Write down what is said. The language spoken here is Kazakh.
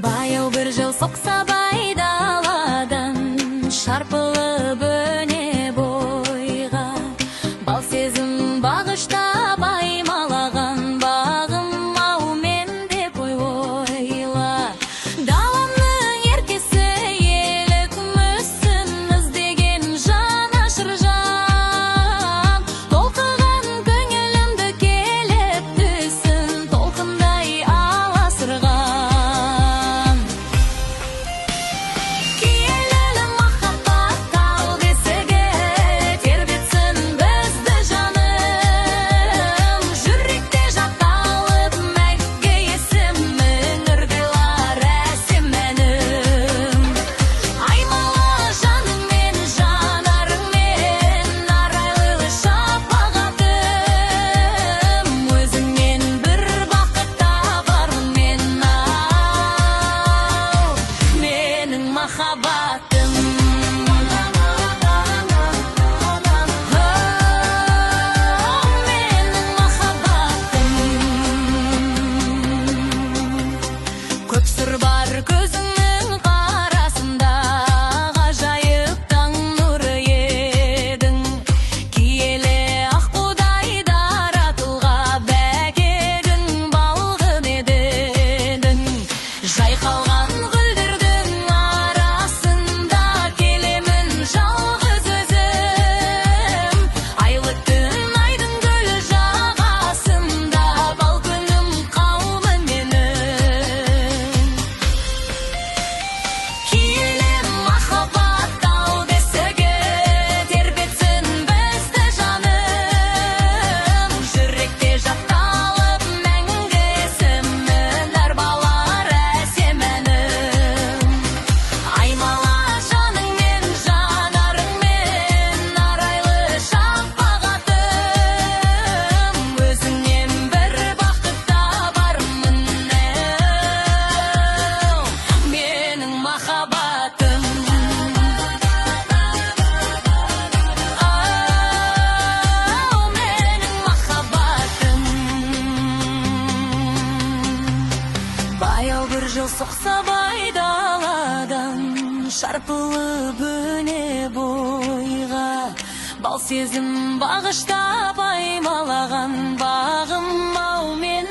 Баяу бір жыл соқса байдаладан шарпылып өне бойға, бал сезім бағышта баймалаған бағым ау мен деп ойла. Даламның еркесі елік мүсін іздеген жан ашыр жан, толқыған көңілімді келіп түсін толқындай аласырған. Көп сыр бар көзіңнің қарасында, ғажайып таң нұры едің. Киелі аққудай даратылға бәкедің балғын едің. Жайқалған гүлдердің арасында келемін жалғыз өзім. Айлы түн айдың гүл жағасында бал күнім қаумын менің. Баяу бір жыл соқса байдаладан шарпылып өне бойға, бал сезім бағышта баймалаған бағым ау мен